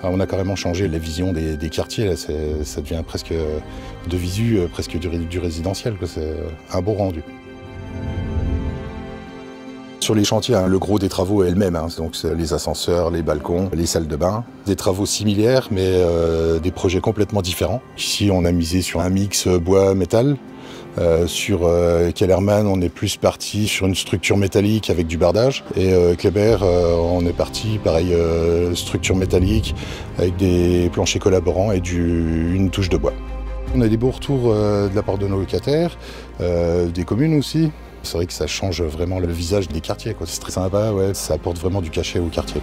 On a carrément changé la vision des quartiers, là, ça devient presque de visu, presque du résidentiel, c'est un beau rendu. Sur les chantiers, le gros des travaux est le même, donc les ascenseurs, les balcons, les salles de bain. Des travaux similaires, mais des projets complètement différents. Ici, on a misé sur un mix bois-métal. Sur Kellerman, on est plus parti sur une structure métallique avec du bardage. Et Kléber, on est parti, pareil, structure métallique avec des planchers collaborants et une touche de bois. On a des beaux retours de la part de nos locataires, des communes aussi. C'est vrai que ça change vraiment le visage des quartiers, quoi. C'est très sympa, ouais, ça apporte vraiment du cachet au quartier.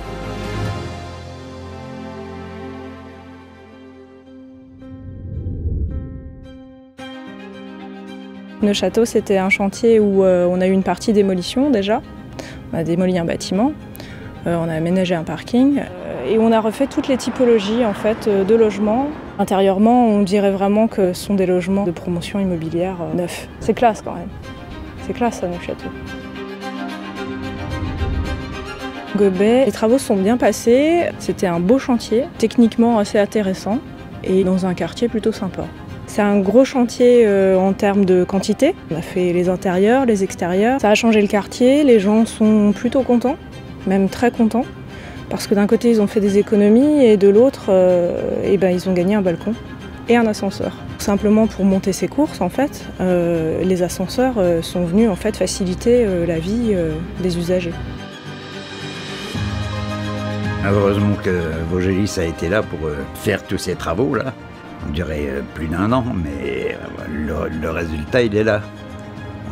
Neuchâteau, c'était un chantier où on a eu une partie démolition déjà. On a démoli un bâtiment, on a aménagé un parking et on a refait toutes les typologies en fait, de logements. Intérieurement, on dirait vraiment que ce sont des logements de promotion immobilière neufs. C'est classe quand même. C'est classe à Neuchâteau. Gobet, les travaux sont bien passés. C'était un beau chantier, techniquement assez intéressant et dans un quartier plutôt sympa. C'est un gros chantier en termes de quantité. On a fait les intérieurs, les extérieurs. Ça a changé le quartier, les gens sont plutôt contents, même très contents. Parce que d'un côté, ils ont fait des économies et de l'autre, ils ont gagné un balcon et un ascenseur. Simplement pour monter ces courses, en fait, les ascenseurs sont venus en fait, faciliter la vie des usagers. Heureusement que Vaugelis a été là pour faire tous ces travaux-là. On dirait plus d'1 an, mais le résultat, il est là.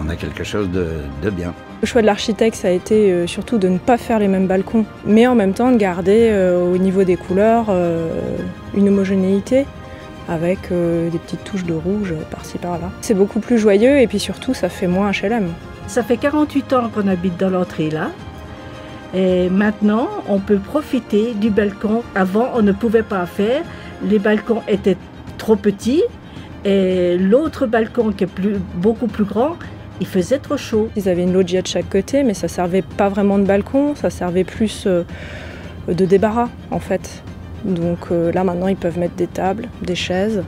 On a quelque chose de bien. Le choix de l'architecte, ça a été surtout de ne pas faire les mêmes balcons, mais en même temps de garder au niveau des couleurs une homogénéité avec des petites touches de rouge par-ci par-là. C'est beaucoup plus joyeux et puis surtout, ça fait moins HLM. Ça fait 48 ans qu'on habite dans l'entrée là. Et maintenant, on peut profiter du balcon. Avant, on ne pouvait pas faire. Les balcons étaient trop petits et l'autre balcon qui est beaucoup plus grand, il faisait trop chaud. Ils avaient une loggia de chaque côté, mais ça servait pas vraiment de balcon, ça servait plus de débarras en fait. Donc là maintenant ils peuvent mettre des tables, des chaises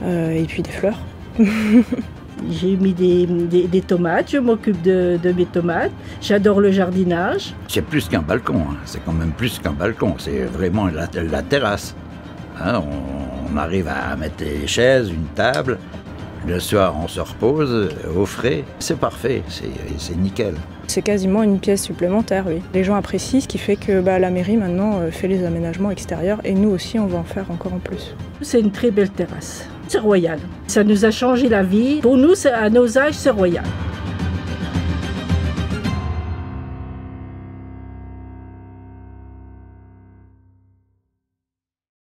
et puis des fleurs. J'ai mis des tomates, je m'occupe de mes tomates, j'adore le jardinage. C'est plus qu'un balcon, c'est quand même plus qu'un balcon, c'est vraiment la terrasse. On arrive à mettre des chaises, une table. Le soir, on se repose au frais. C'est parfait, c'est nickel. C'est quasiment une pièce supplémentaire, oui. Les gens apprécient, ce qui fait que la mairie maintenant fait les aménagements extérieurs et nous aussi, on va en faire encore en plus. C'est une très belle terrasse. C'est royal. Ça nous a changé la vie. Pour nous, à nos âges, c'est royal.